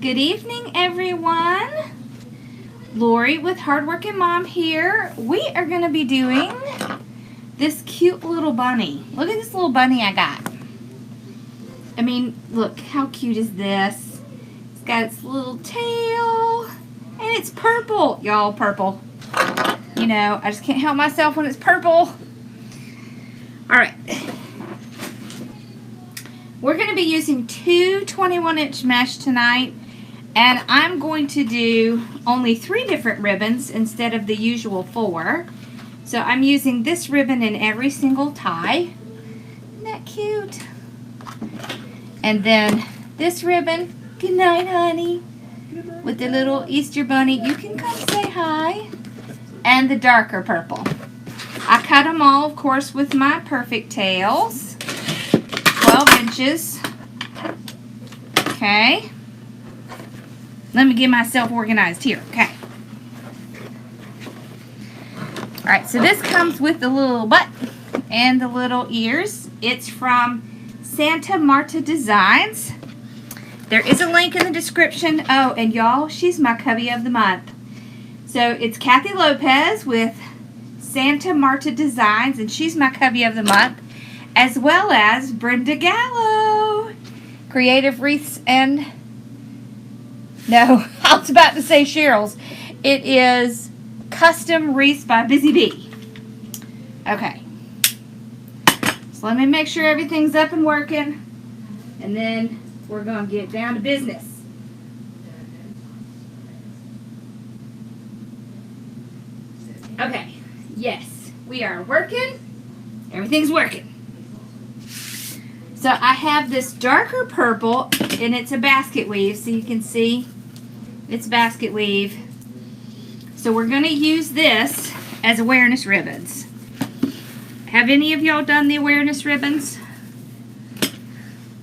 Good evening, everyone. Lori with Hardworking Mom here. We are going to be doing this cute little bunny. Look at this little bunny I got. I mean, look, how cute is this? It's got its little tail, and it's purple. Y'all, purple. You know, I just can't help myself when it's purple. All right. We're going to be using two 21-inch mesh tonight, and I'm going to do only 3 different ribbons instead of the usual 4. So I'm using this ribbon in every single tie. Isn't that cute? And then this ribbon, good night, honey, with the little Easter bunny. You can come say hi. And the darker purple. I cut them all, of course, with my perfect tails. 12 inches. Okay. Let me get myself organized here. Okay. Alright, so this comes with the little butt and the little ears. It's from Santa Marta Designs. There is a link in the description. Oh, and y'all, she's my cubby of the month. So it's Kathy Lopez with Santa Marta Designs, and she's my cubby of the month, as well as Brenda Gallo, Creative Wreaths and... No, I was about to say Cheryl's. It is Custom Wreaths by Busy Bee. Okay. So let me make sure everything's up and working, and then we're going to get down to business. Okay. Yes, we are working. Everything's working. So I have this darker purple, and it's a basket weave, so you can see it's basket weave. So we're going to use this as awareness ribbons. Have any of y'all done the awareness ribbons?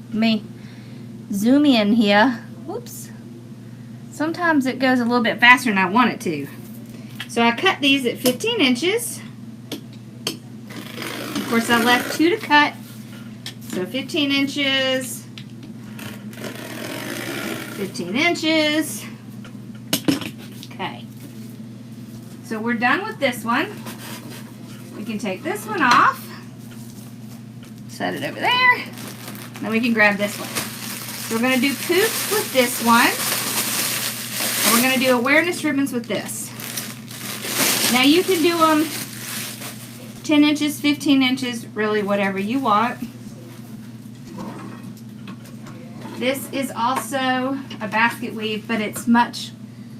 Let me zoom in here. Whoops. Sometimes it goes a little bit faster than I want it to. So I cut these at 15 inches. Of course, I left 2 to cut. So 15 inches, 15 inches. Okay. So we're done with this one. We can take this one off. Set it over there. Then we can grab this one. So we're going to do Poof with this one. And we're going to do awareness ribbons with this. Now you can do them 10 inches, 15 inches, really whatever you want. This is also a basket weave, but it's much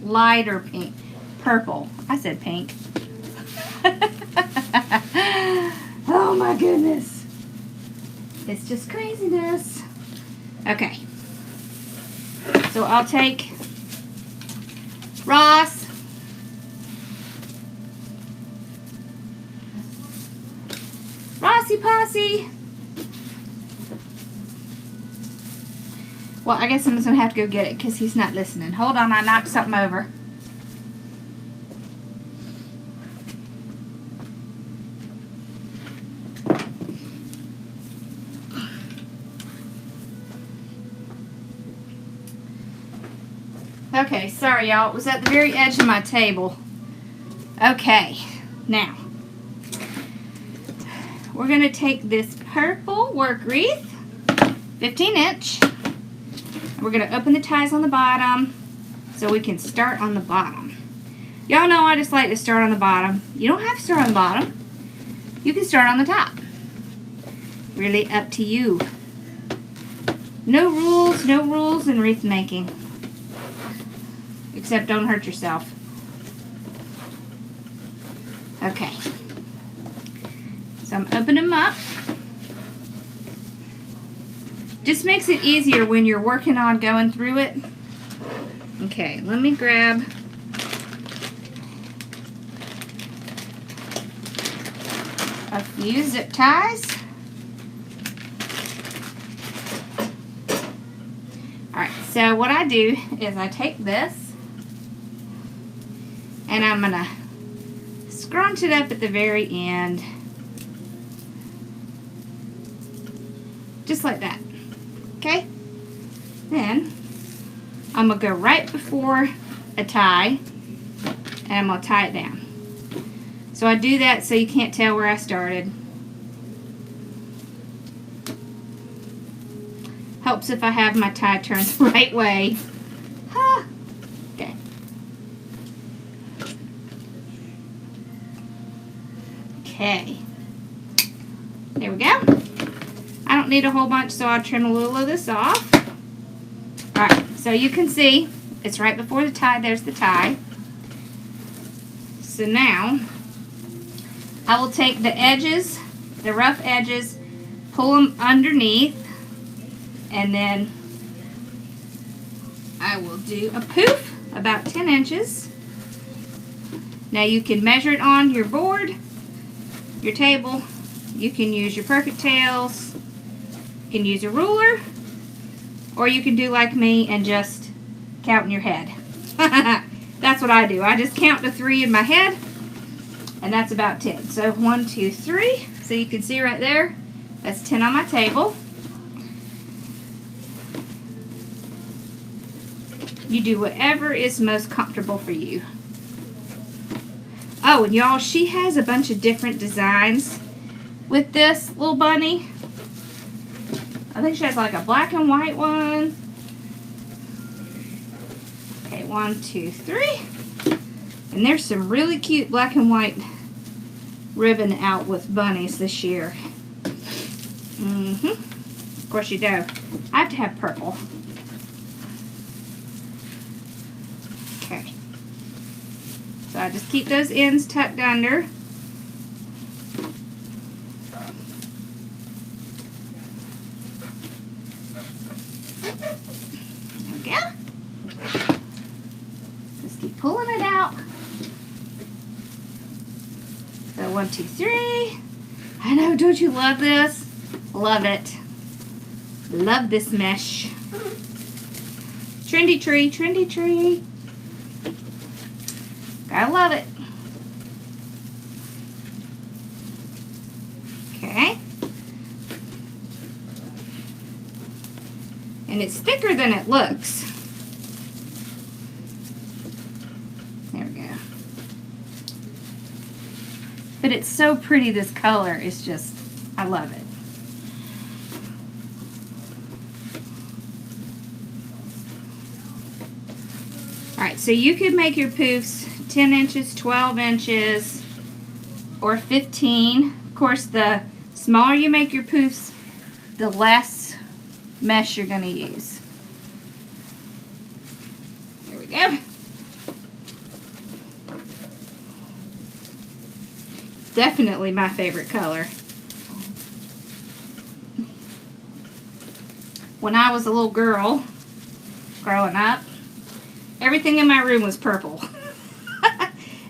lighter pink. Purple. I said pink. Oh my goodness. It's just craziness. Okay. So I'll take Ross. Rossy Posse. Well, I guess I'm just going to have to go get it because he's not listening. Hold on, I knocked something over. Okay, sorry y'all. It was at the very edge of my table. Okay, now we're going to take this purple work wreath, 15 inch. We're going to open the ties on the bottom so we can start on the bottom. Y'all know I just like to start on the bottom. You don't have to start on the bottom. You can start on the top. Really up to you. No rules in wreath making. Except don't hurt yourself. Okay. So I'm opening them up. Just makes it easier when you're working on going through it. Okay, let me grab a few zip ties. Alright, so what I do is I take this and I'm going to scrunch it up at the very end. Just like that. Okay? Then I'm going to go right before a tie, and I'm going to tie it down. So I do that so you can't tell where I started. Helps if I have my tie turned the right way. Huh. Okay. Okay. There we go. I don't need a whole bunch, so I'll trim a little of this off. Alright, so you can see it's right before the tie. There's the tie. So now I will take the edges, the rough edges, pull them underneath, and then I will do a poof about 10 inches. Now you can measure it on your board, your table. You can use your perfect tails. You can use a ruler, or you can do like me and just count in your head. That's what I do. I just count to 3 in my head, and that's about 10. So 1, 2, 3. So you can see right there, that's 10 on my table. You do whatever is most comfortable for you. Oh, and y'all, she has a bunch of different designs with this little bunny. I think she has like a black and white one. Okay, 1, 2, 3. And there's some really cute black and white ribbon out with bunnies this year. Of course you do. I have to have purple. Okay. So I just keep those ends tucked under. There we go. Just keep pulling it out. So 1, 2, 3. I know, don't you love this? Love it. Love this mesh. Trendy tree, trendy tree. I love it. Okay. And it's thicker than it looks. There we go. But it's so pretty, this color. It's just, I love it. Alright, so you could make your poofs 10 inches, 12 inches, or 15. Of course, the smaller you make your poofs, the less mesh you're going to use. There we go. Definitely my favorite color. When I was a little girl, growing up, everything in my room was purple.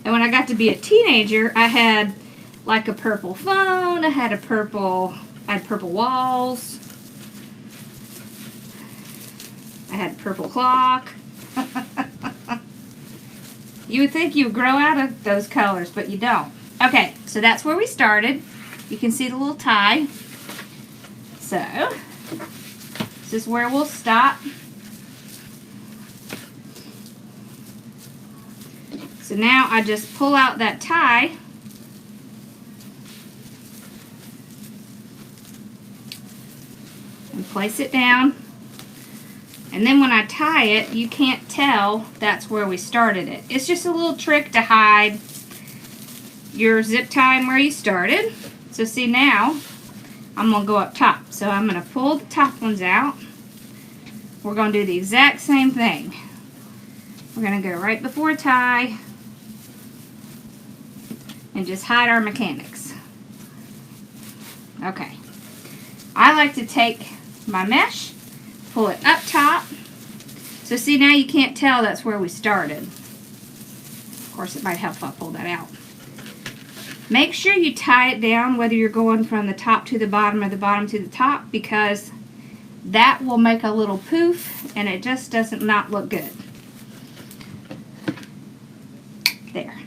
And when I got to be a teenager, I had like a purple phone, I had purple walls, I had a purple clock. You would think you would grow out of those colors, but you don't. Okay, so that's where we started. You can see the little tie. So, this is where we'll stop. So now I just pull out that tie and place it down. And then when I tie it, you can't tell that's where we started it. It's just a little trick to hide your zip tying where you started. So see, now I'm going to go up top. So I'm going to pull the top ones out. We're going to do the exact same thing. We're going to go right before a tie and just hide our mechanics. Okay. I like to take my mesh, pull it up top. So see, now you can't tell that's where we started. Of course, it might help if I pull that out. Make sure you tie it down, whether you're going from the top to the bottom or the bottom to the top, because that will make a little poof and it just doesn't not look good. There.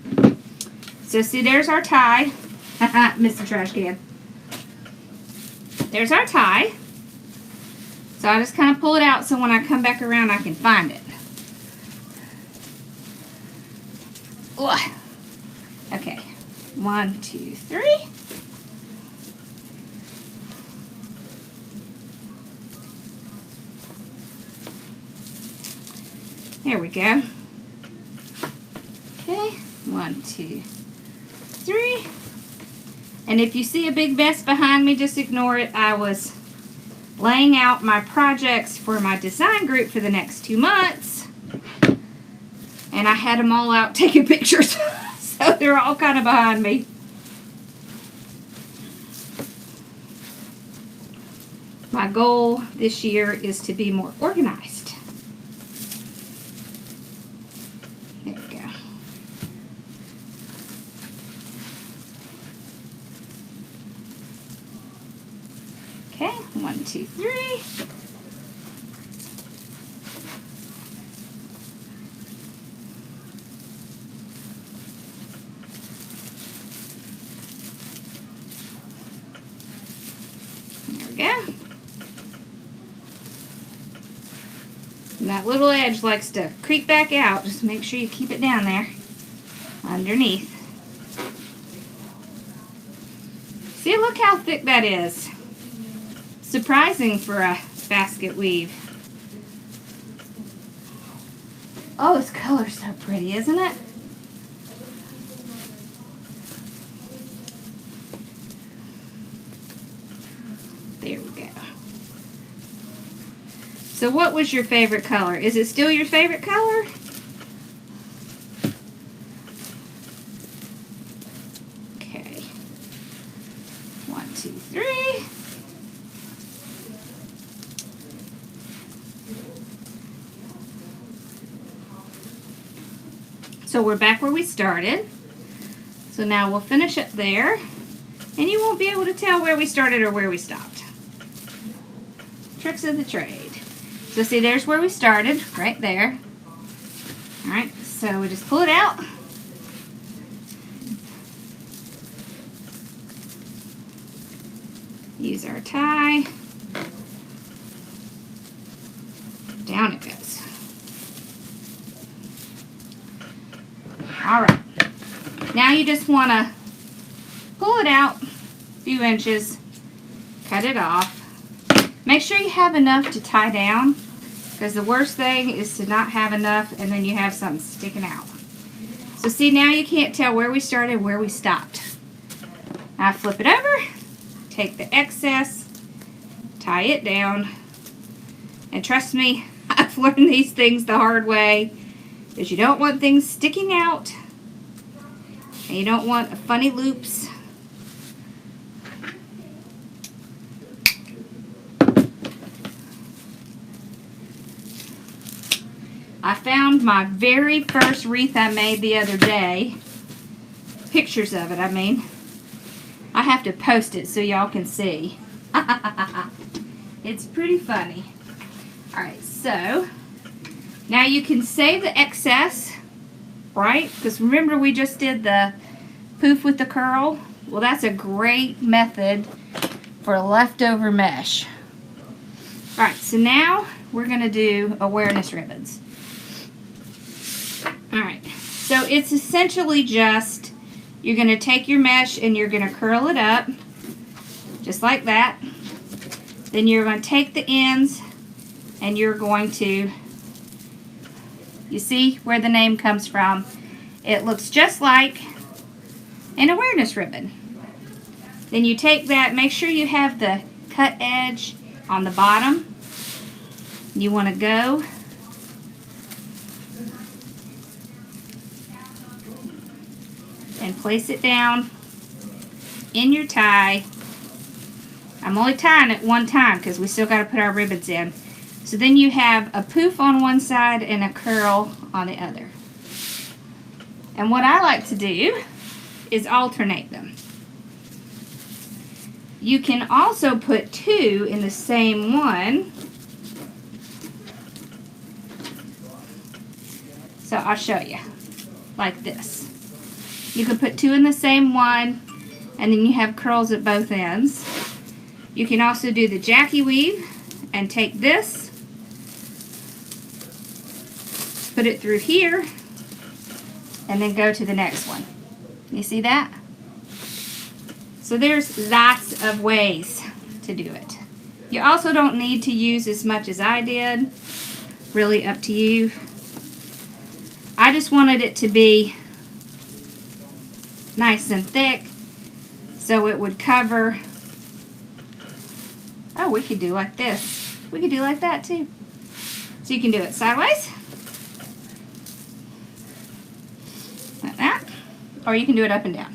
So see, there's our tie. Missed the trash can. There's our tie. So I just kind of pull it out so when I come back around I can find it. Ugh. Okay, 1, 2, 3. There we go. Okay, 1, 2, 3. And if you see a big mess behind me, just ignore it. I was laying out my projects for my design group for the next 2 months. And I had them all out taking pictures. So they're all kind of behind me. My goal this year is to be more organized. There we go. Okay, 1, 2, 3. There we go. And that little edge likes to creep back out. Just make sure you keep it down there underneath. See, look how thick that is. Surprising for a basket weave. Oh, this color's so pretty, isn't it? There we go. So what was your favorite color? Is it still your favorite color? Okay. 1, 2, 3. So we're back where we started. So now we'll finish up there. And you won't be able to tell where we started or where we stopped. Tricks of the trade. So see, there's where we started, right there. Alright, so we just pull it out. Use our tie. Down it goes. Alright. Now you just want to pull it out a few inches, cut it off. Make sure you have enough to tie down, because the worst thing is to not have enough and then you have something sticking out. So see, now you can't tell where we started, where we stopped. Now flip it over, take the excess, tie it down, and trust me, I've learned these things the hard way, because you don't want things sticking out, and you don't want funny loops. I found my very first wreath I made the other day. Pictures of it, I mean. I have to post it so y'all can see. It's pretty funny. Alright, so now you can save the excess, right? Because remember we just did the poof with the curl? Well, that's a great method for leftover mesh. Alright, so now we're going to do awareness ribbons. Alright, so it's essentially just, you're going to take your mesh and you're going to curl it up, just like that. Then you're going to take the ends and you're going to, you see where the name comes from? It looks just like an awareness ribbon. Then you take that, make sure you have the cut edge on the bottom. You want to go and place it down in your tie. I'm only tying it one time because we still got to put our ribbons in. So then you have a poof on one side and a curl on the other. And what I like to do is alternate them. You can also put two in the same one. So I'll show you, like this. You can put two in the same one, and then you have curls at both ends. You can also do the Jackie weave and take this, put it through here, and then go to the next one. You see that? So there's lots of ways to do it. You also don't need to use as much as I did. Really up to you. I just wanted it to be nice and thick so it would cover. Oh, we could do like this. We could do like that too. So you can do it sideways. Like that. Or you can do it up and down.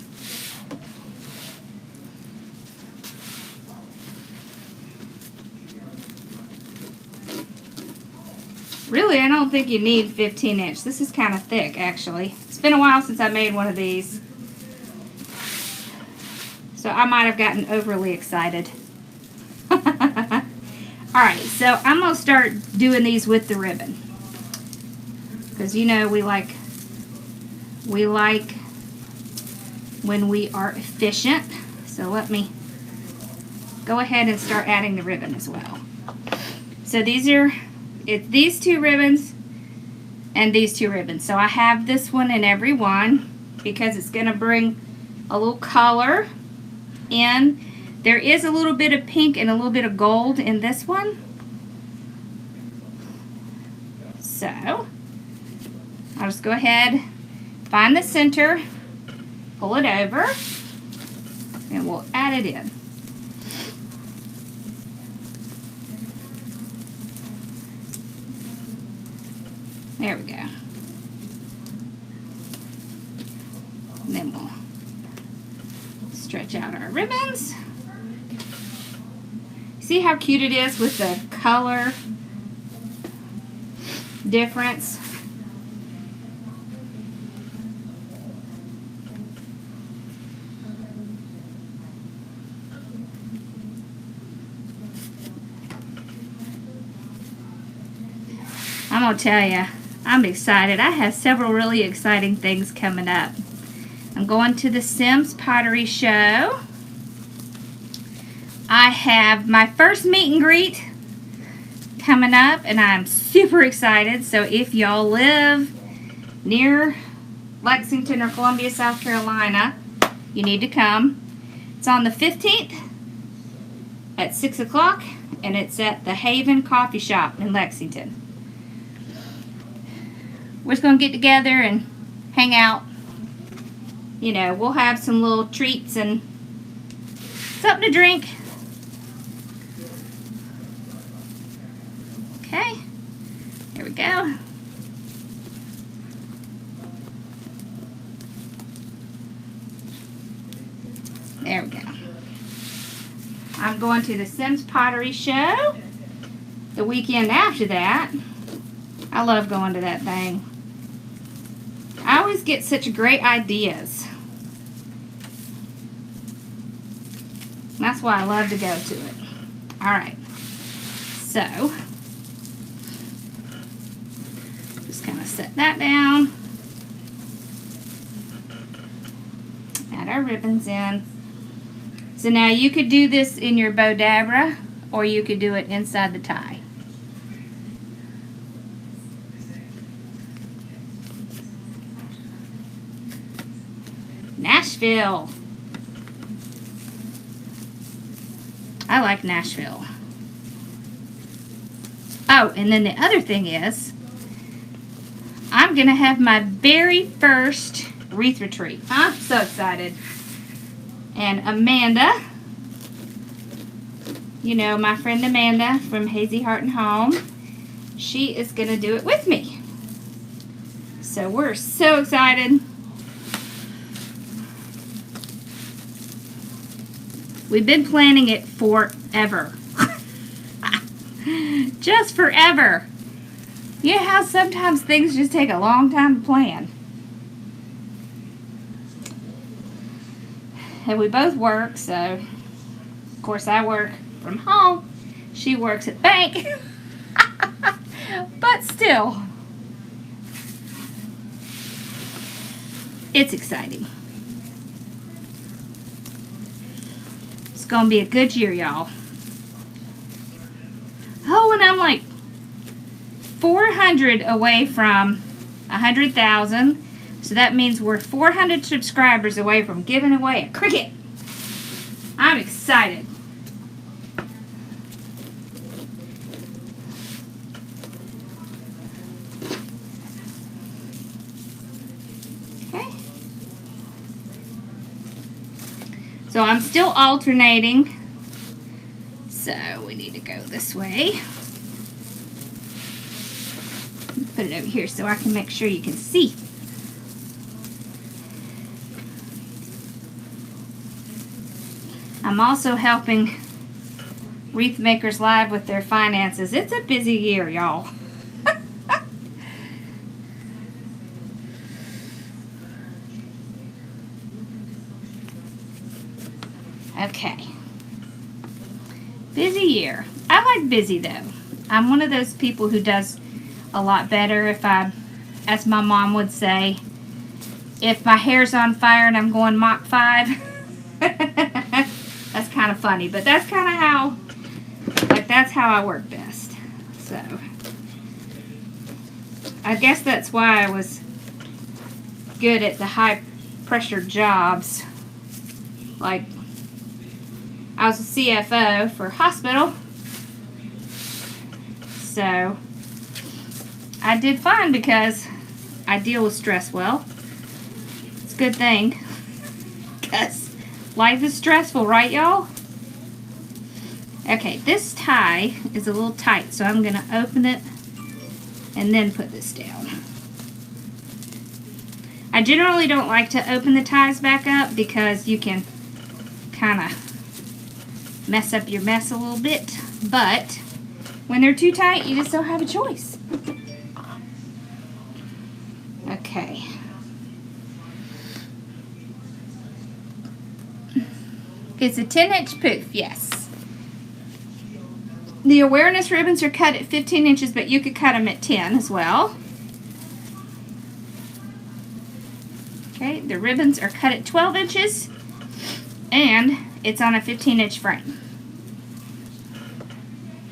Really, I don't think you need 15-inch. This is kind of thick, actually. It's been a while since I made one of these. So I might have gotten overly excited. Alright, so I'm going to start doing these with the ribbon. Because, you know, we like when we are efficient. So let me go ahead and start adding the ribbon as well. So it's these two ribbons and these two ribbons. So I have this one in every one because it's going to bring a little color in. There is a little bit of pink and a little bit of gold in this one. So I'll just go ahead, find the center, pull it over, and we'll add it in. There we go. And then we'll stretch out our ribbons. See how cute it is with the color difference? I'm going to tell you, I'm excited. I have several really exciting things coming up. I'm going to the Sims Pottery Show. I have my first meet and greet coming up, and I'm super excited. So if y'all live near Lexington or Columbia, South Carolina, you need to come. It's on the 15th at 6 o'clock, and it's at the Haven Coffee Shop in Lexington. We're just going to get together and hang out. You know, we'll have some little treats and something to drink. Okay, there we go. There we go. I'm going to the Sims Pottery Show the weekend after that. I love going to that thing. I always get such great ideas. That's why I love to go to it. Alright. So, just kind of set that down. Add our ribbons in. So now you could do this in your Bodabra, or you could do it inside the tie. Nashville. I like Nashville. Oh, and then the other thing is, I'm going to have my very first wreath retreat. I'm so excited. And Amanda, you know, my friend Amanda from Hazy Heart and Home, she is going to do it with me. So we're so excited. We've been planning it forever. Just forever. You know how sometimes things just take a long time to plan. And we both work, so of course I work from home. She works at the bank. But still, it's exciting. It's gonna be a good year, y'all. Oh, and I'm like 400 away from 100,000. So that means we're 400 subscribers away from giving away a Cricut. I'm excited. Okay. So I'm still alternating. So we need to go this way. Put it over here so I can make sure you can see. I'm also helping Wreath Makers Live with their finances. It's a busy year, y'all. Okay. Busy year. I like busy though. I'm one of those people who does a lot better if I, as my mom would say, if my hair's on fire and I'm going Mach 5. That's kind of funny, but that's kind of how, like, that's how I work best. So, I guess that's why I was good at the high pressure jobs. Like, I was a CFO for a hospital, so I did fine because I deal with stress well. It's a good thing, because life is stressful, right, y'all? Okay, this tie is a little tight, so I'm going to open it and then put this down. I generally don't like to open the ties back up because you can kind of mess up your mess a little bit, but when they're too tight, you just don't have a choice. Okay. It's a 10-inch poof, yes. The awareness ribbons are cut at 15 inches, but you could cut them at 10 as well. Okay, the ribbons are cut at 12 inches, and it's on a 15-inch frame.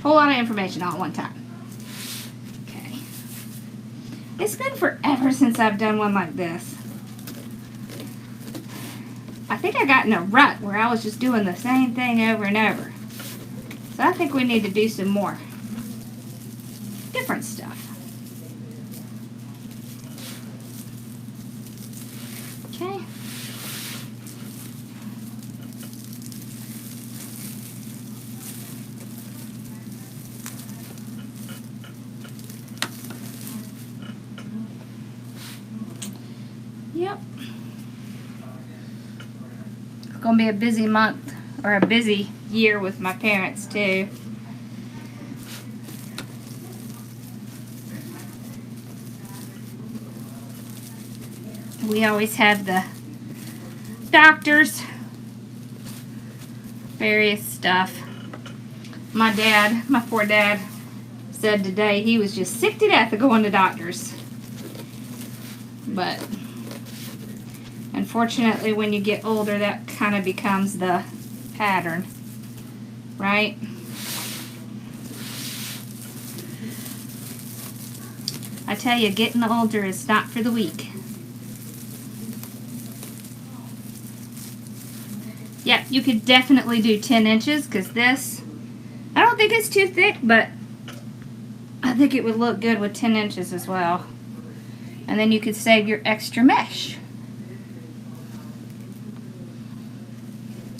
Whole lot of information all at one time. Okay. It's been forever since I've done one like this. I think I got in a rut where I was just doing the same thing over and over. So I think we need to do some more different stuff. Okay. Yep. It's going to be a busy month, or a busy year with my parents too. We always have the doctors, various stuff. My dad, my poor dad, said today he was just sick to death of going to doctors. But unfortunately, when you get older, that kind of becomes the pattern, right? I tell you, getting older is not for the weak. Yep, you could definitely do 10 inches, because this, I don't think it's too thick, but I think it would look good with 10 inches as well. And then you could save your extra mesh.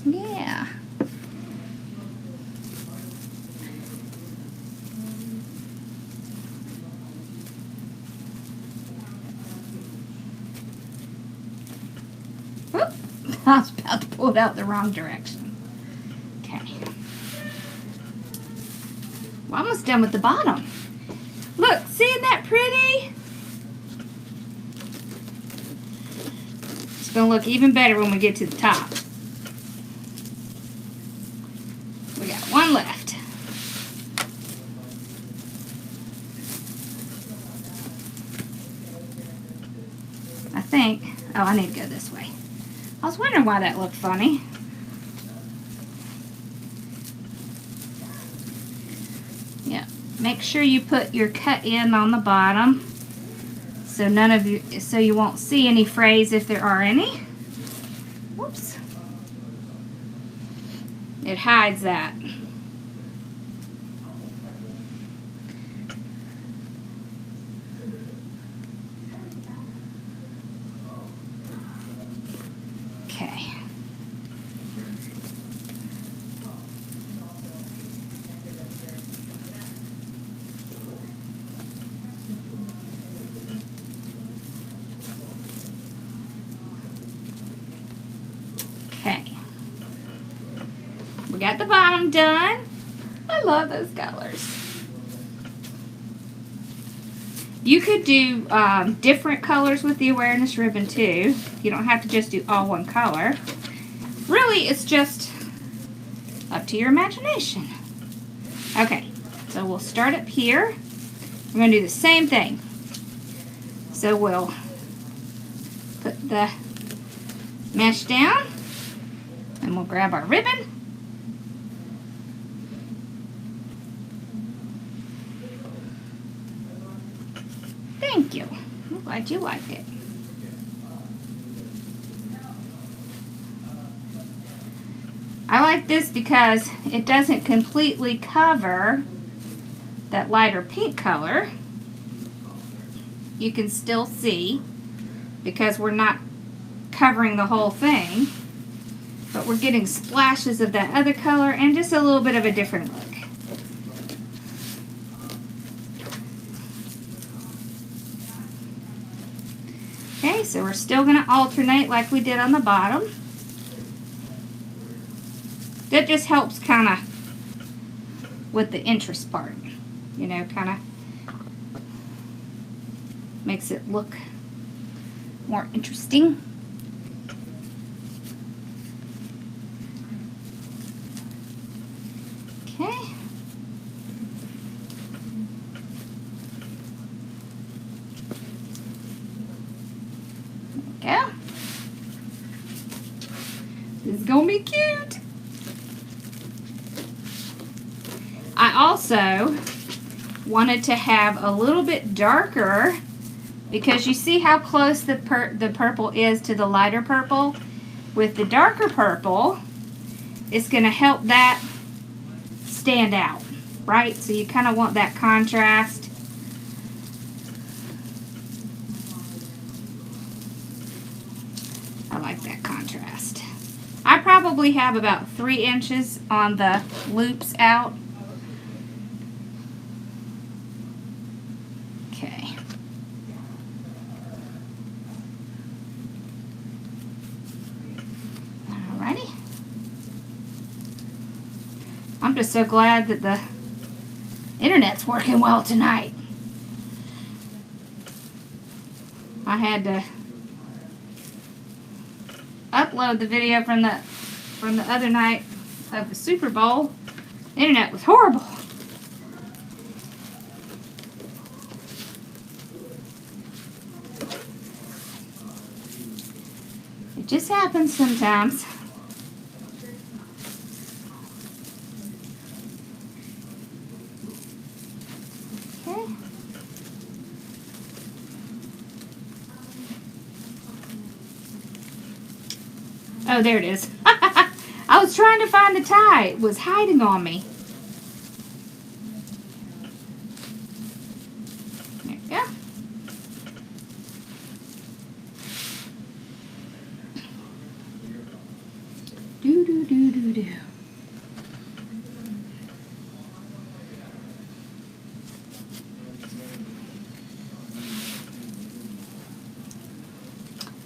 Yeah. Whoop. I was about to pull it out the wrong direction. Okay. We're almost done with the bottom. Look, seeing that pretty? It's going to look even better when we get to the top. We got one left. I think, oh, I need to go this way. I was wondering why that looked funny. Yeah, make sure you put your cut in on the bottom so so you won't see any frays if there are any. Whoops. It hides that. Okay. Okay. We got the bottom done. I love those colors. You could do different colors with the awareness ribbon too. You don't have to just do all one color. Really, it's just up to your imagination. Okay, so we'll start up here. We're going to do the same thing. So we'll put the mesh down and we'll grab our ribbon. Thank you. I'm glad you liked it. I like this because it doesn't completely cover that lighter pink color. You can still see because we're not covering the whole thing, but we're getting splashes of that other color and just a little bit of a different look. Okay, so we're still going to alternate like we did on the bottom. That just helps kind of with the interest part, you know, kind of makes it look more interesting. Okay. There we go. This is gonna be cute. I also wanted to have a little bit darker because you see how close the purple is to the lighter purple. With the darker purple, it's going to help that stand out, right? So you kind of want that contrast. I like that contrast. I probably have about 3 inches on the loops out. Okay. Alrighty. I'm just so glad that the internet's working well tonight. I had to upload the video from the other night of the Super Bowl. The internet was horrible. It just happens sometimes. Okay. Oh, there it is. I was trying to find the tie. It was hiding on me. There we go. Do do do do do.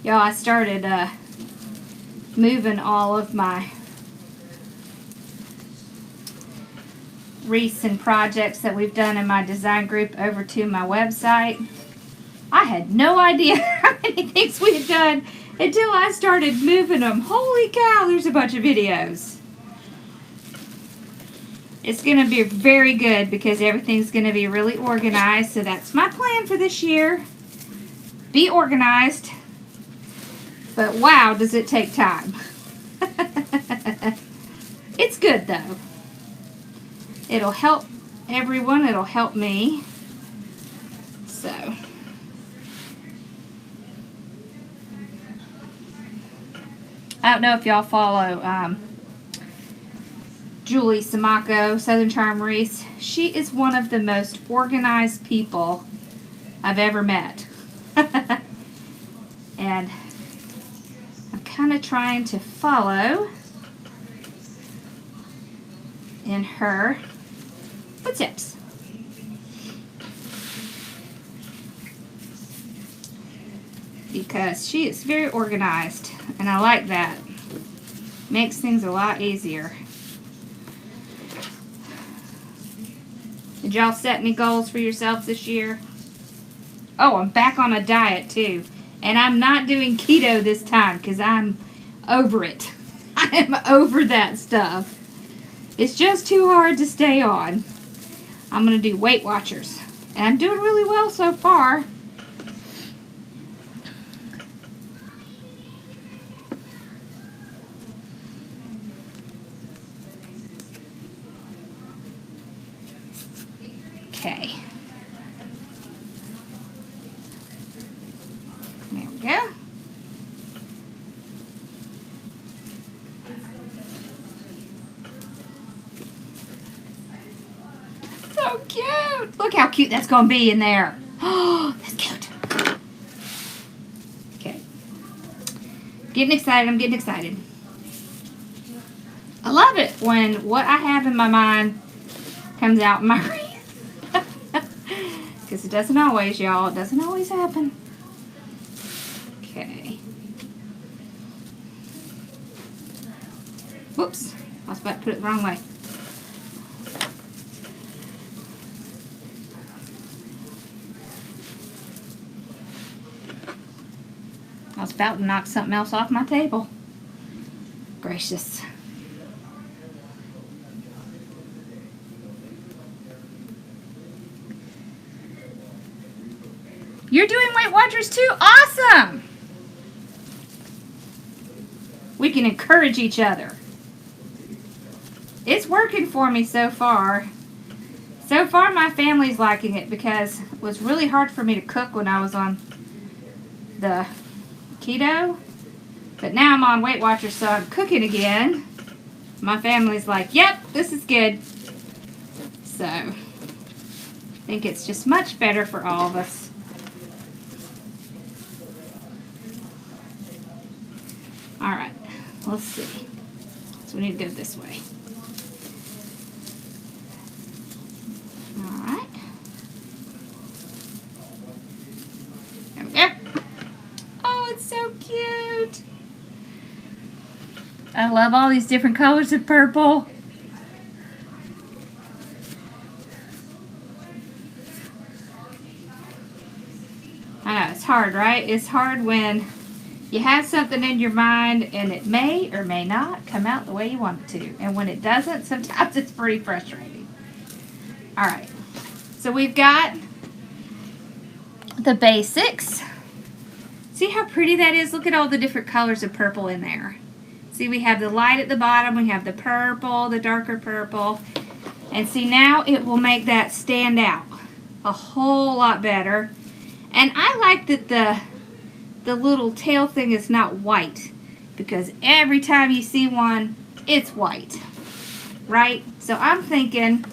Y'all, I started moving all of my wreaths and projects that we've done in my design group over to my website. I had no idea how many things we had done until I started moving them. Holy cow, there's a bunch of videos. It's going to be very good because everything's going to be really organized. So that's my plan for this year. Be organized. But wow, does it take time. It's good though. It'll help everyone. It'll help me. So I don't know if y'all follow Julie Samako, Southern Charm Wreath. She is one of the most organized people I've ever met. And I'm kind of trying to follow in her footsteps. Because she is very organized, and I like that. Makes things a lot easier. Did y'all set any goals for yourselves this year? Oh, I'm back on a diet too. And I'm not doing keto this time because I'm over it. I am over that stuff. It's just too hard to stay on. I'm going to do Weight Watchers. And I'm doing really well so far. Okay. There we go. So cute. Look how cute that's going to be in there. Oh, that's cute. Okay. Getting excited. I'm getting excited. I love it when what I have in my mind comes out in my wreath. Because it doesn't always, y'all. It doesn't always happen. Okay. Whoops. I was about to put it the wrong way. I was about to knock something else off my table. Gracious. You're doing Weight Watchers too? Awesome! We can encourage each other. It's working for me so far. So far my family's liking it because it was really hard for me to cook when I was on the keto. But now I'm on Weight Watchers, so I'm cooking again. My family's like, yep, this is good. So, I think it's just much better for all of us. Alright, let's see. So we need to go this way. Alright. There we go. Oh, it's so cute. I love all these different colors of purple. I know, it's hard, right? It's hard when you have something in your mind and it may or may not come out the way you want it to. And when it doesn't, sometimes it's pretty frustrating. Alright, so we've got the basics. See how pretty that is? Look at all the different colors of purple in there. See, we have the light at the bottom, we have the purple, the darker purple. And see, now it will make that stand out a whole lot better. And I like that the little tail thing is not white, because every time you see one, it's white, right? So I'm thinking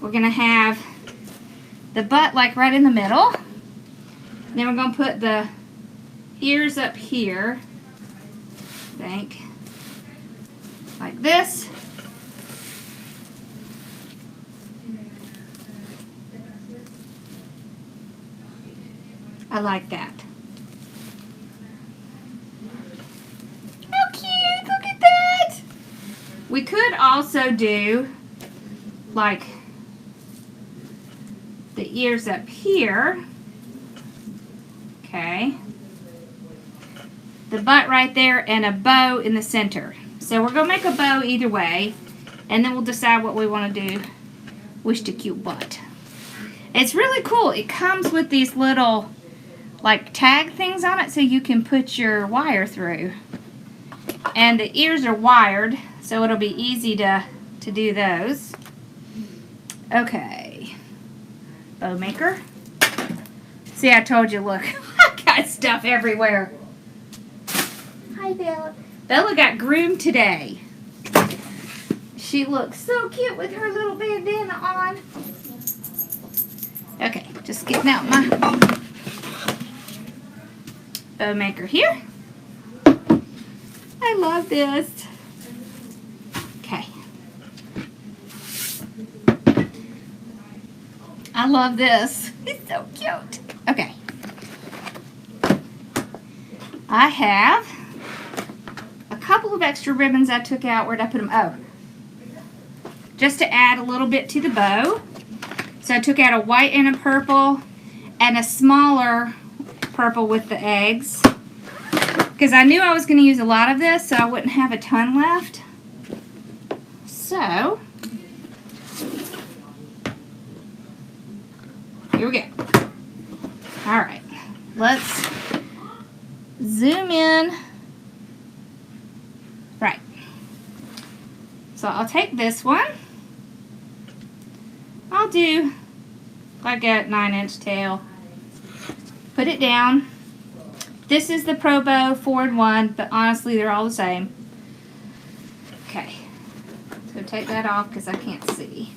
we're going to have the butt like right in the middle. Then we're going to put the ears up here, I think, like this. I like that. How cute! Look at that! We could also do like the ears up here. Okay. The butt right there and a bow in the center. So we're going to make a bow either way, and then we'll decide what we want to do. Wish the cute butt. It's really cool. It comes with these little like tag things on it so you can put your wire through. And the ears are wired, so it'll be easy to do those. Okay. Bow maker. See, I told you, look. I got stuff everywhere. Hi, Bella. Bella got groomed today. She looks so cute with her little bandana on. Okay, just getting out my bow maker here. I love this. Okay. I love this. It's so cute. Okay. I have a couple of extra ribbons I took out. Where'd I put them? Oh. Just to add a little bit to the bow. So I took out a white and a purple and a smaller purple with the eggs. Because I knew I was going to use a lot of this, so I wouldn't have a ton left. So, here we go. Alright, let's zoom in. Right. So I'll take this one. I'll do like a 9-inch tail. Put it down. This is the Pro Bow 4-in-1, but honestly they're all the same. Okay. So take that off because I can't see.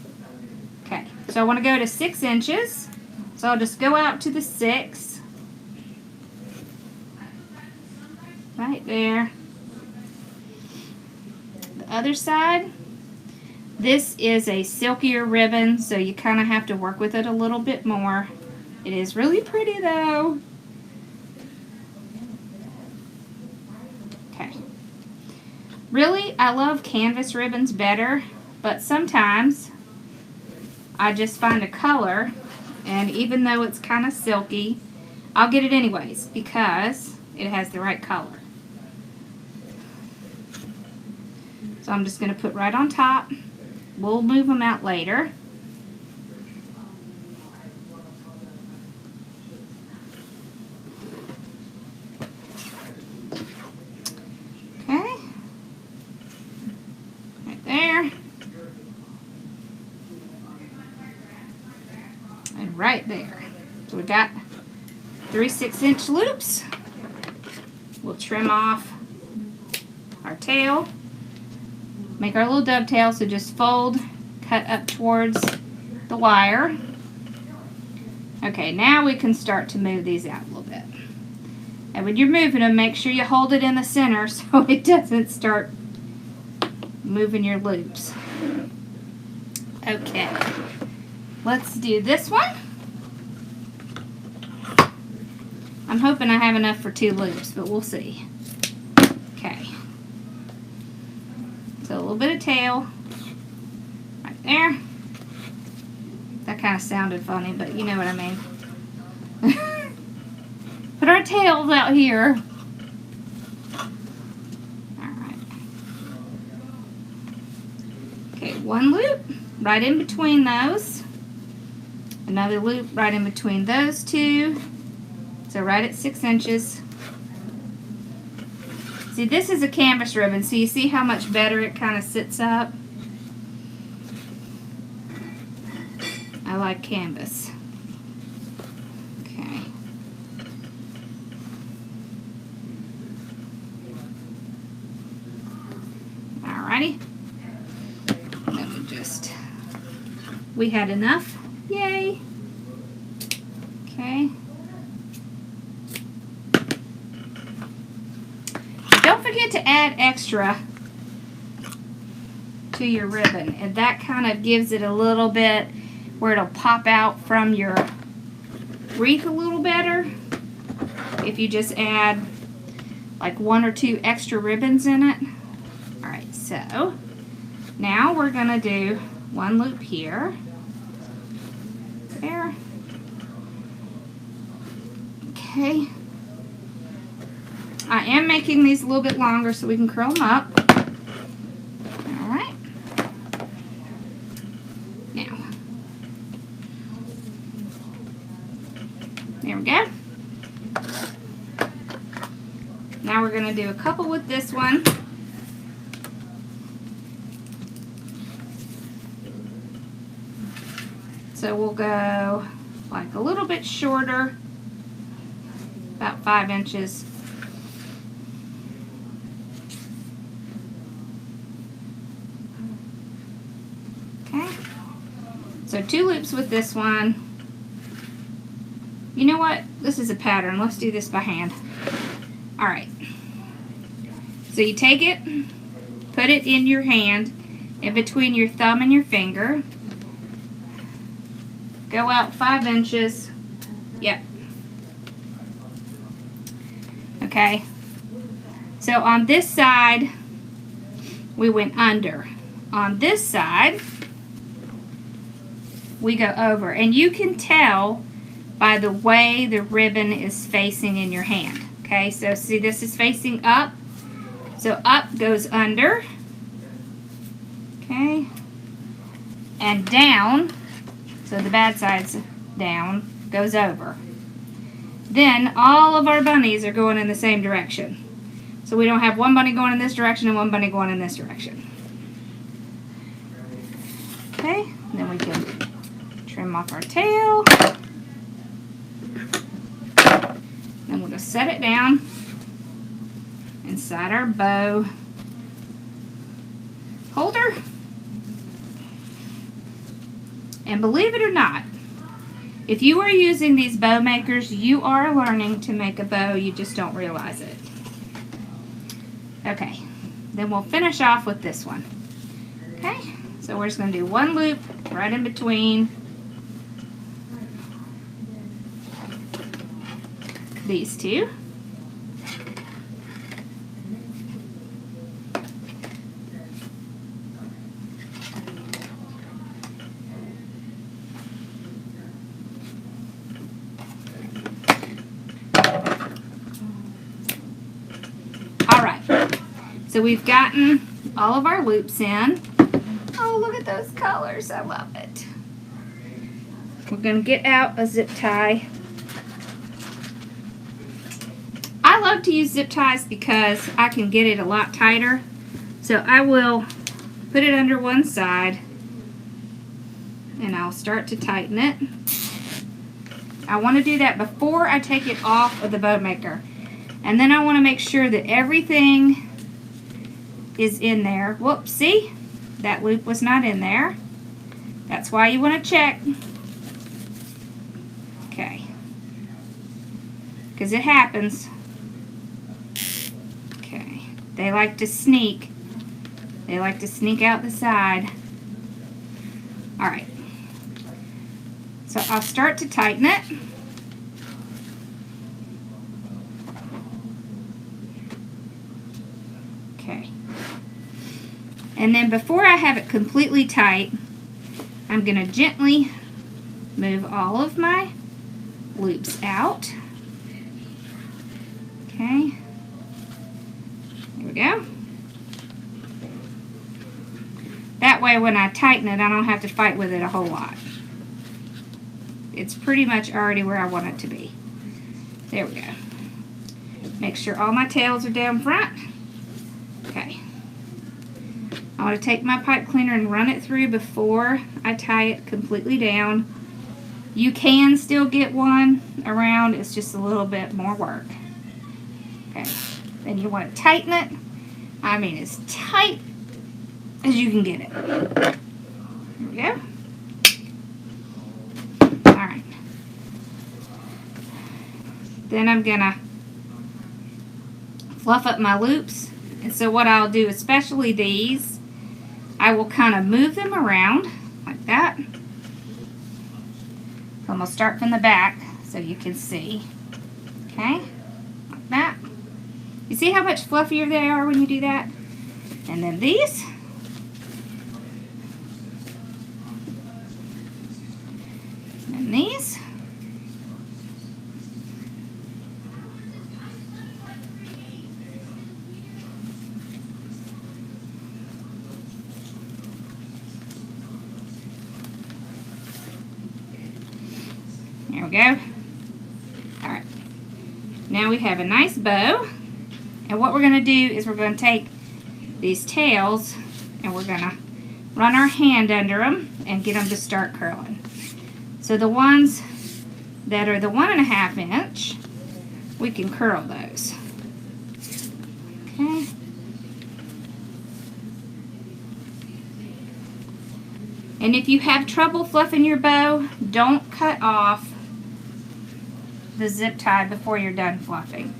Okay. So I want to go to 6 inches. So I'll just go out to the 6. Right there. The other side. This is a silkier ribbon, so you kind of have to work with it a little bit more. It is really pretty though. Okay. Really, I love canvas ribbons better, but sometimes I just find a color, and even though it's kind of silky, I'll get it anyways because it has the right color. So I'm just going to put right on top. We'll move them out later. Okay. Right there. And right there. So we got 3 6-inch loops. We'll trim off our tail. Make our little dovetail, so just fold, cut up towards the wire. Okay, now we can start to move these out a little bit. And when you're moving them, make sure you hold it in the center so it doesn't start moving your loops. Okay, let's do this one. I'm hoping I have enough for 2 loops, but we'll see. Okay. So a little bit of tail right there. That kind of sounded funny, but you know what I mean. Put our tails out here. Alright. Okay, 1 loop right in between those. Another loop right in between those 2. So right at 6 inches. See, this is a canvas ribbon, so you see how much better it kind of sits up? I like canvas. Okay. Alrighty. Let me just... We had enough. Yay! Okay. Don't forget to add extra to your ribbon, and that kind of gives it a little bit where it'll pop out from your wreath a little better if you just add like 1 or 2 extra ribbons in it. Alright, so now we're going to do 1 loop here. There. Okay. I am making these a little bit longer so we can curl them up. Alright. Now. There we go. Now we're going to do a couple with this one. So we'll go like a little bit shorter, about 5 inches. 2 loops with this one. You know what? This is a pattern. Let's do this by hand. Alright. So you take it, put it in your hand, in between your thumb and your finger. Go out 5 inches. Yep. Okay. So on this side, we went under. On this side, we go over. And you can tell by the way the ribbon is facing in your hand. Okay, so see, this is facing up. So up goes under. Okay. And down, so the bad side's down, goes over. Then all of our bunnies are going in the same direction. So we don't have one bunny going in this direction and one bunny going in this direction. Okay, and then we can trim off our tail. Then we'll just set it down inside our bow holder. And believe it or not, if you are using these bow makers, you are learning to make a bow. You just don't realize it. Okay, then we'll finish off with this one. Okay, so we're just going to do 1 loop right in between these 2. So we've gotten all of our loops in. Oh, look at those colors. I love it. We're going to get out a zip tie. I love to use zip ties because I can get it a lot tighter. So I will put it under one side and I'll start to tighten it. I want to do that before I take it off of the bow maker. And then I want to make sure that everything is in there. Whoops, see? That loop was not in there. That's why you want to check. Okay. Because it happens. Okay. They like to sneak. They like to sneak out the side. Alright. So I'll start to tighten it. Okay. And then before I have it completely tight, I'm going to gently move all of my loops out. Okay. There we go. That way when I tighten it, I don't have to fight with it a whole lot. It's pretty much already where I want it to be. There we go. Make sure all my tails are down front. Okay. I want to take my pipe cleaner and run it through before I tie it completely down. You can still get one around, it's just a little bit more work. Okay, then you want to tighten it. I mean, as tight as you can get it. There we go. Alright. Then I'm going to fluff up my loops. And so what I'll do, especially these, I will kind of move them around like that. So I'm going to start from the back so you can see. Okay, like that. You see how much fluffier they are when you do that? And then these. And these. There we go. Alright. Now we have a nice bow. And what we're going to do is we're going to take these tails and we're going to run our hand under them and get them to start curling. So the ones that are the 1.5 inch, we can curl those. Okay. And if you have trouble fluffing your bow, don't cut off the zip tie before you're done fluffing.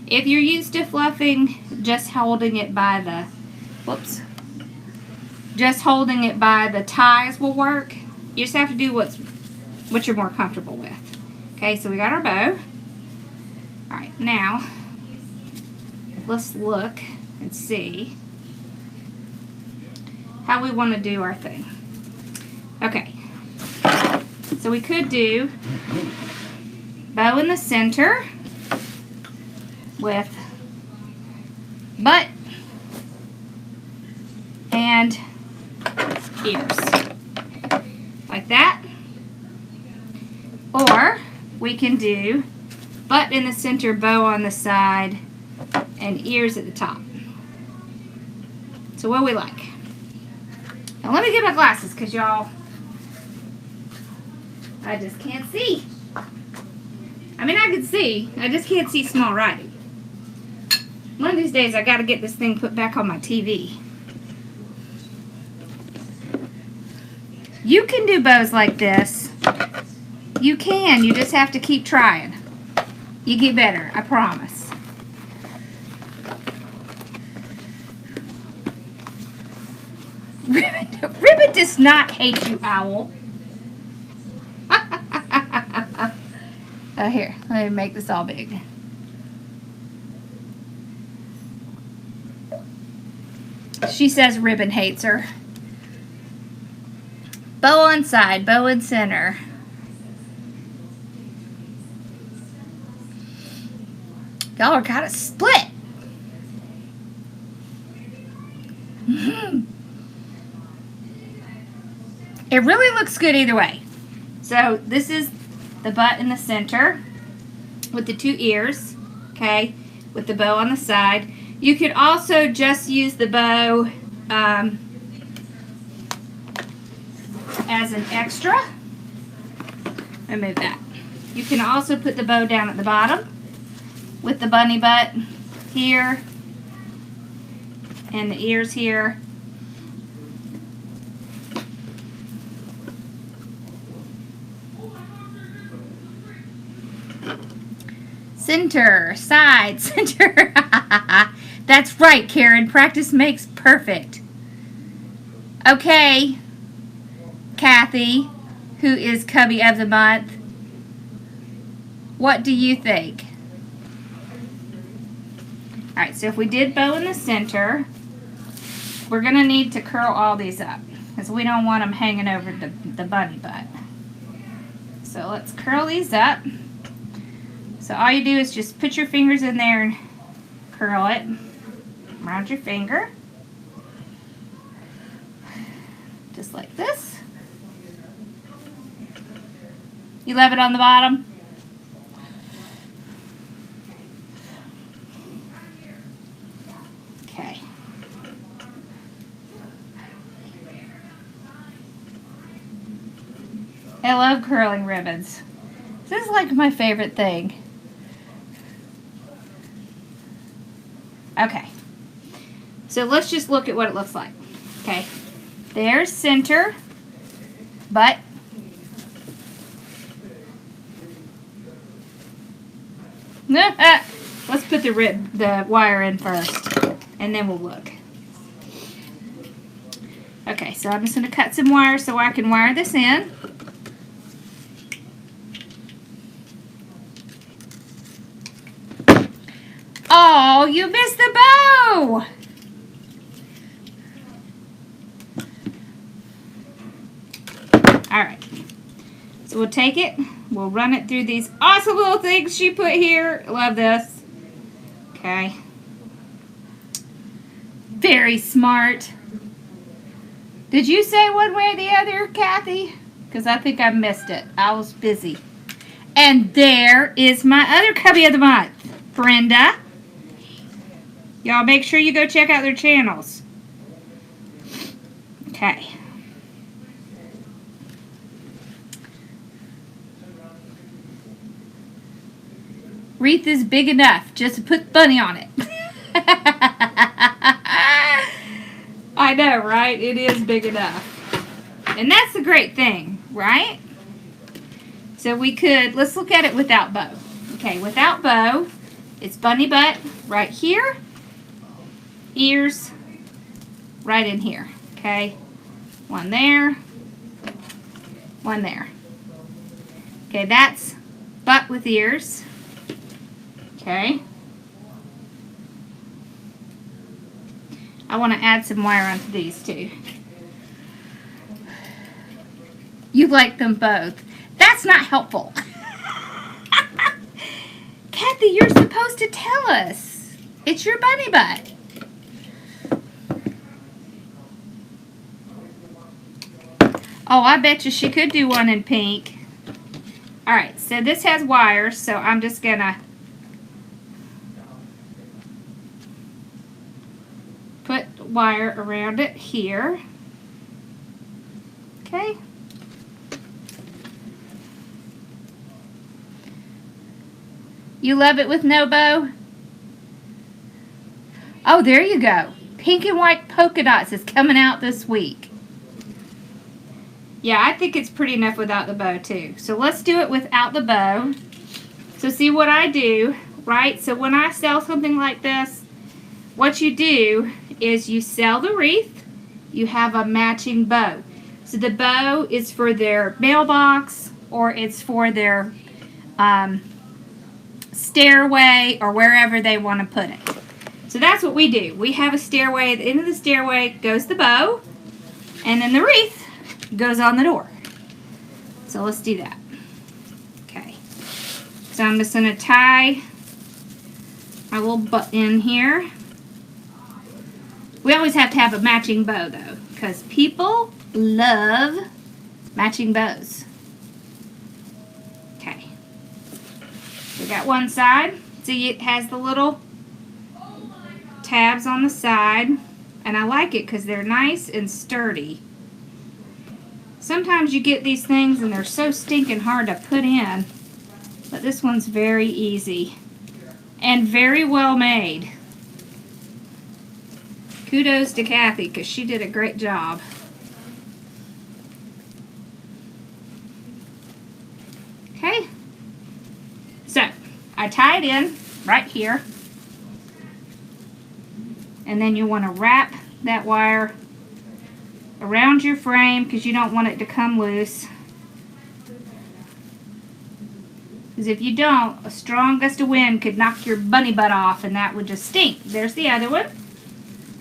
If you're used to fluffing, just holding it by the, just holding it by the ties will work. You just have to do what you're more comfortable with. Okay, so we got our bow. All right, now let's look and see how we want to do our thing. Okay, so we could do bow in the center with butt and ears, like that. Or we can do butt in the center, bow on the side, and ears at the top. So what do we like? Now let me get my glasses, because y'all, I just can't see. I mean, I can see, I just can't see small writing. One of these days I gotta get this thing put back on my TV. You can do bows like this. You can, you just have to keep trying. You get better, I promise. Ribbon does not hate you, Owl. Here, let me make this all big. She says Ribbon hates her. Bow on side, bow in center. Y'all are kind of split. It really looks good either way. So this is the butt in the center with the two ears, okay, with the bow on the side. You could also just use the bow as an extra. Remove that. You can also put the bow down at the bottom with the bunny butt here and the ears here. Center, side, center. That's right, Karen. Practice makes perfect. Okay, Kathy, who is Cubby of the Month, what do you think? Alright, so if we did bow in the center, we're going to need to curl all these up, because we don't want them hanging over the bunny butt. So let's curl these up. So all you do is just put your fingers in there and curl it around your finger. Just like this. You love it on the bottom? Okay. I love curling ribbons. This is like my favorite thing. Okay, so let's just look at what it looks like. Okay, there's center, butt, let's put the wire in first, and then we'll look. Okay, so I'm just going to cut some wire so I can wire this in. Oh, you missed the bow! Alright. So we'll take it, we'll run it through these awesome little things she put here. Love this. Okay. Very smart. Did you say one way or the other, Kathy? Because I think I missed it. I was busy. And there is my other Cubby of the Month, Brenda. Y'all make sure you go check out their channels. Okay. Wreath is big enough. Just put bunny on it. I know, right? It is big enough. And that's the great thing, right? So we could, let's look at it without bow. Okay, without bow, it's bunny butt right here, ears right in here. Okay, one there, one there. Okay, that's butt with ears. Okay. I want to add some wire onto these too. You like them both. That's not helpful. Kathy, you're supposed to tell us. It's your bunny butt. Oh, I bet you she could do one in pink. Alright, so this has wires, so I'm just gonna put wire around it here. Okay. You love it with no bow? Oh, there you go. Pink and white polka dots is coming out this week. Yeah, I think it's pretty enough without the bow too. So let's do it without the bow. So see what I do, right? So when I sell something like this, what you do is you sell the wreath, you have a matching bow. So the bow is for their mailbox or it's for their stairway or wherever they want to put it. So that's what we do. We have a stairway. At the end of the stairway goes the bow, and then the wreath goes on the door. So let's do that. Okay. So I'm just going to tie my little butt in here. We always have to have a matching bow though, because people love matching bows. Okay. We got one side. See, it has the little tabs on the side, and I like it because they're nice and sturdy. Sometimes you get these things and they're so stinking hard to put in, but this one's very easy and very well made. Kudos to Kathy because she did a great job. Okay, so I tie it in right here, and then you want to wrap that wire around your frame because you don't want it to come loose. Because if you don't, a strong gust of wind could knock your bunny butt off and that would just stink. There's the other one.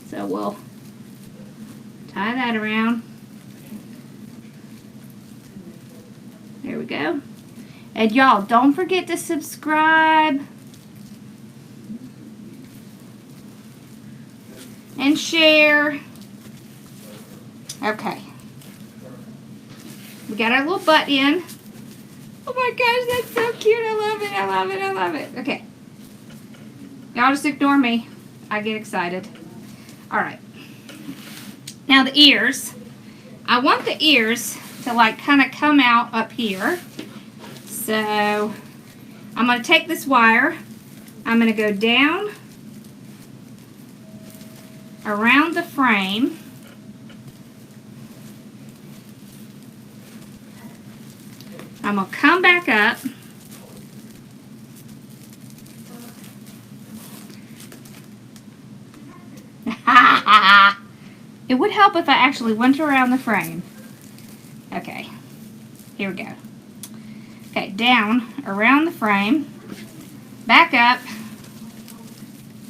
So we'll tie that around. There we go. And y'all, don't forget to subscribe and share. Okay. We got our little butt in. Oh my gosh, that's so cute. I love it. I love it. I love it. Okay. Y'all just ignore me. I get excited. Alright. Now the ears. I want the ears to like kind of come out up here. So I'm going to take this wire. I'm going to go down around the frame. I'm going to come back up. It would help if I actually went around the frame. Okay, here we go. Okay, down around the frame, back up,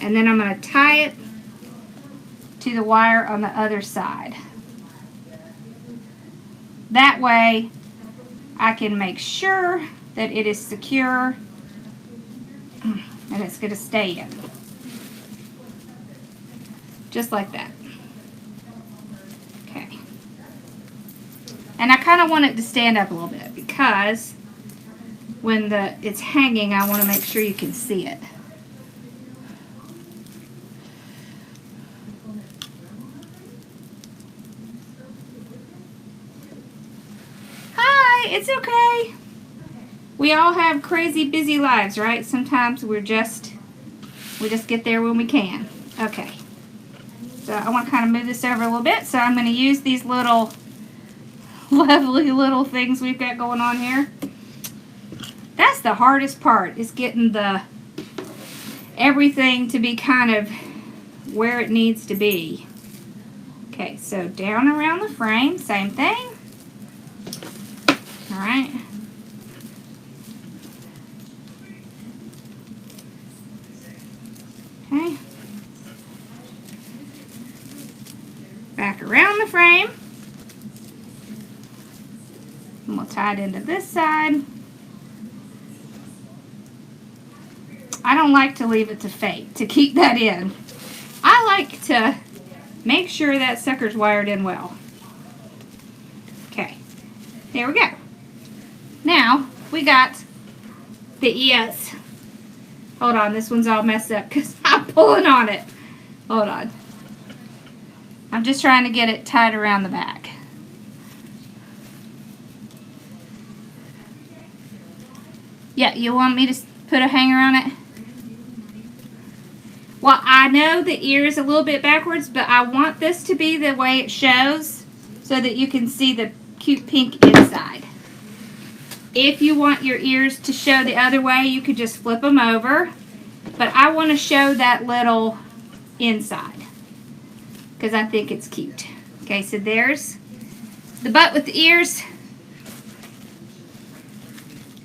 and then I'm going to tie it to the wire on the other side. That way I can make sure that it is secure and it's going to stay in. Just like that. Okay. And I kind of want it to stand up a little bit because when it's hanging, I want to make sure you can see it. Hi, it's okay. We all have crazy busy lives, right? Sometimes we just get there when we can. Okay. So I want to kind of move this over a little bit. So I'm going to use these little lovely little things we've got going on here. That's the hardest part, is getting the everything to be kind of where it needs to be. Okay, so down around the frame, same thing. All right. Okay. Back around the frame. And we'll tie it into this side. I don't like to leave it to fake, to keep that in. I like to make sure that sucker's wired in well. Okay, there we go. Now, we got the ES. Hold on, this one's all messed up because I'm pulling on it. Hold on. I'm just trying to get it tied around the back. Yeah, you want me to put a hanger on it? Well, I know the ear is a little bit backwards, but I want this to be the way it shows so that you can see the cute pink inside. If you want your ears to show the other way, you could just flip them over. But I want to show that little inside because I think it's cute. Okay, so there's the butt with the ears.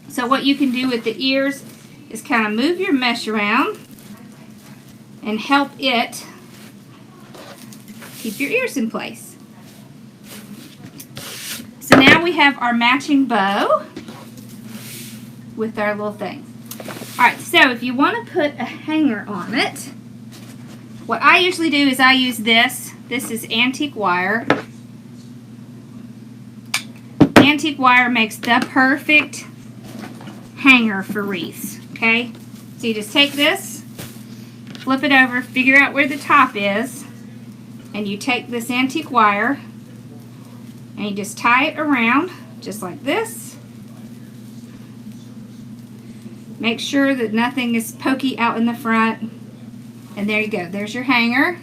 So what you can do with the ears is kind of move your mesh around and help it keep your ears in place. So now we have our matching bow with our little thing. Alright, so if you want to put a hanger on it, what I usually do is I use this. This is antique wire. Antique wire makes the perfect hanger for wreaths. Okay? So you just take this, flip it over, figure out where the top is, and you take this antique wire and you just tie it around just like this. Make sure that nothing is pokey out in the front, and there you go. There's your hanger.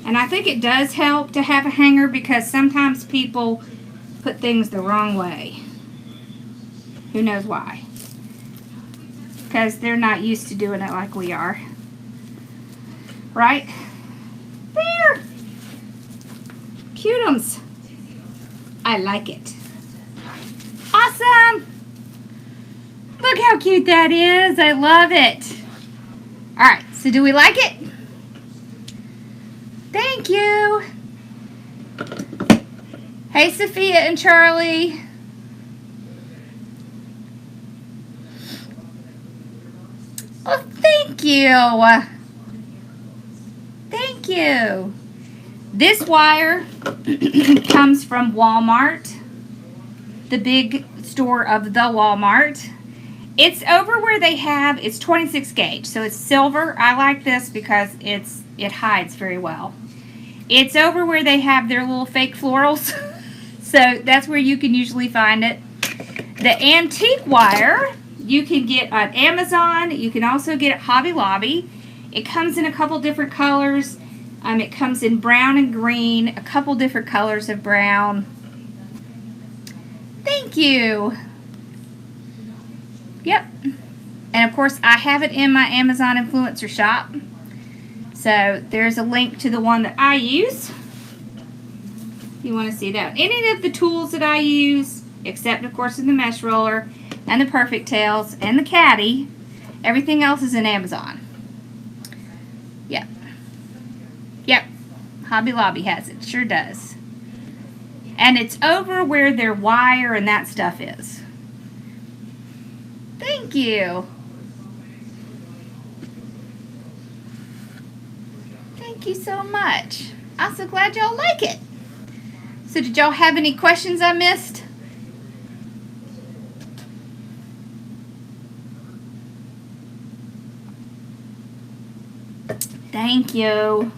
And I think it does help to have a hanger because sometimes people put things the wrong way. Who knows why? Because they're not used to doing it like we are. Right? There! Cuteums. I like it. Awesome! Look how cute that is. I love it. Alright, so do we like it? Thank you. Hey, Sophia and Charlie. Oh, thank you. Thank you. This wire comes from Walmart, the big store of the Walmart. It's over where they have, it's 26 gauge, so it's silver. I like this because it hides very well. It's over where they have their little fake florals, so that's where you can usually find it. The antique wire you can get on Amazon. You can also get at Hobby Lobby. It comes in a couple different colors. It comes in brown and green, a couple different colors of brown. Thank you. Yep. And of course, I have it in my Amazon influencer shop. So there's a link to the one that I use. If you want to see that. Any of the tools that I use, except of course in the mesh roller and the perfect tails and the caddy, everything else is in Amazon. Yep. Yep. Hobby Lobby has it. Sure does. And it's over where their wire and that stuff is. Thank you. Thank you so much. I'm so glad y'all like it. So did y'all have any questions I missed? Thank you.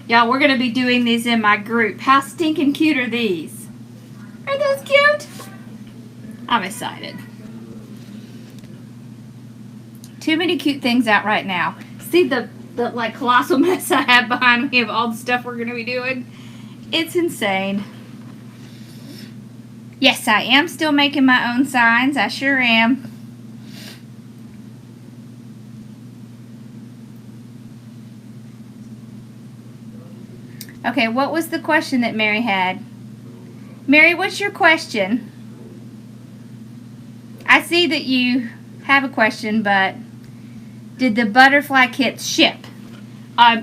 Y'all, we're going to be doing these in my group. How stinking cute are these? Aren't those cute? I'm excited. Too many cute things out right now. See the like colossal mess I have behind me of all the stuff we're going to be doing? It's insane. Yes, I am still making my own signs. I sure am. Okay, what was the question that Mary had? Mary, what's your question? I see that you have a question, but did the butterfly kits ship?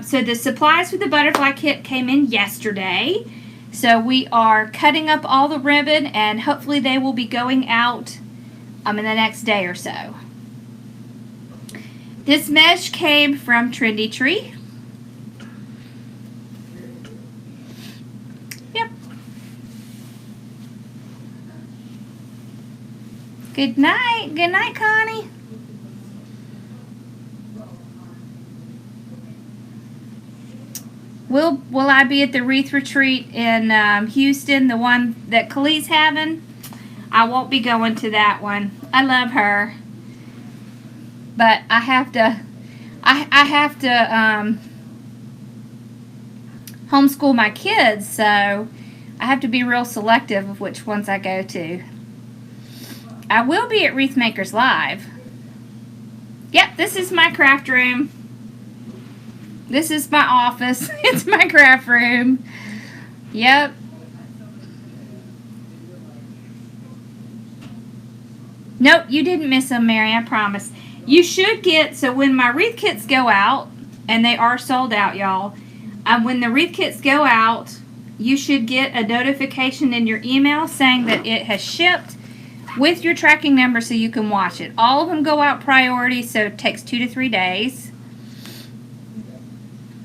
So the supplies for the butterfly kit came in yesterday. So we are cutting up all the ribbon, and hopefully they will be going out in the next day or so. This mesh came from Trendy Tree. Yep. Good night. Good night, Connie. Will I be at the Wreath retreat in Houston, the one that Khalid's having? I won't be going to that one. I love her, but I have to homeschool my kids, so I have to be real selective of which ones I go to. I will be at Wreath Makers Live. Yep, this is my craft room. This is my office. It's my craft room. Yep. Nope, you didn't miss them, Mary, I promise. You should get, so when my wreath kits go out, and they are sold out, y'all, when the wreath kits go out, you should get a notification in your email saying that it has shipped with your tracking number so you can watch it. All of them go out priority, so it takes 2 to 3 days.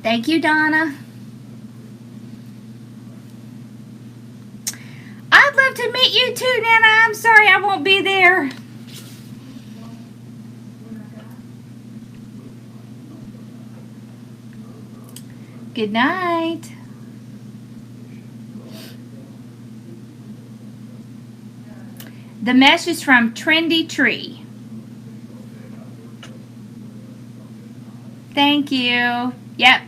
Thank you, Donna. I'd love to meet you too, Nana. I'm sorry I won't be there. Good night. The mesh is from Trendy Tree. Thank you. Yep.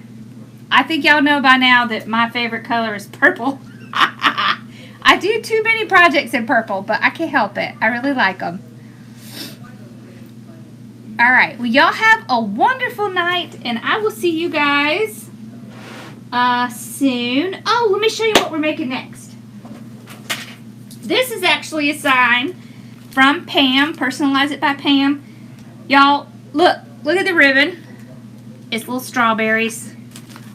I think y'all know by now that my favorite color is purple. I do too many projects in purple, but I can't help it. I really like them. All right. Well, y'all have a wonderful night, and I will see you guys soon. Oh, let me show you what we're making next. This is actually a sign from Pam. Personalize It by Pam. Y'all, look at the ribbon. It's little strawberries.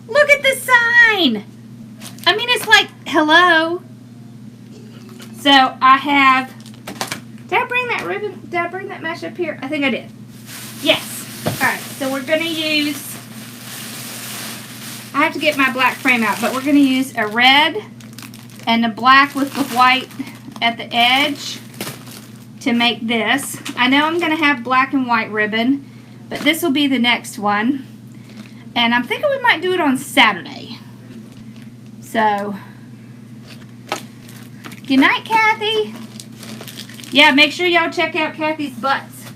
Look at the sign. I mean, it's like, hello. So I have, did I bring that ribbon? Did I bring that mesh up here? I think I did. Yes. All right, so we're going to use, I have to get my black frame out, but we're going to use a red and a black with the white at the edge to make this. I know I'm going to have black and white ribbon, but this will be the next one. And I'm thinking we might do it on Saturday. So, good night, Kathy. Yeah, make sure y'all check out Kathy's butts.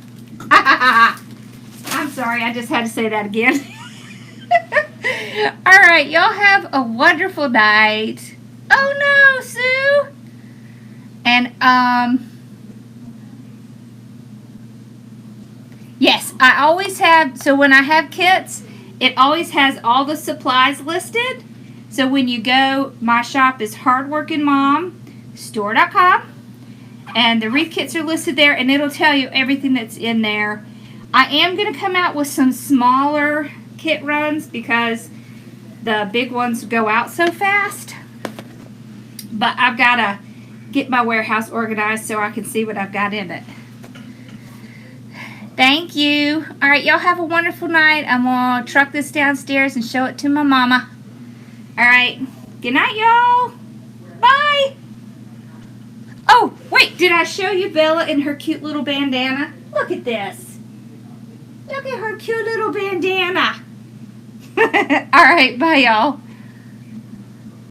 I'm sorry, I just had to say that again. All right, y'all have a wonderful night. Oh no, Sue. And yes, I always have, so when I have kits, it always has all the supplies listed. So when you go, my shop is hardworkingmomstore.com, and the wreath kits are listed there, and it'll tell you everything that's in there. I am going to come out with some smaller kit runs because the big ones go out so fast. But I've got to get my warehouse organized so I can see what I've got in it. Thank you. All right, y'all have a wonderful night. I'm going to truck this downstairs and show it to my mama. All right. Good night, y'all. Bye. Oh, wait. Did I show you Bella in her cute little bandana? Look at this. Look at her cute little bandana. All right. Bye, y'all.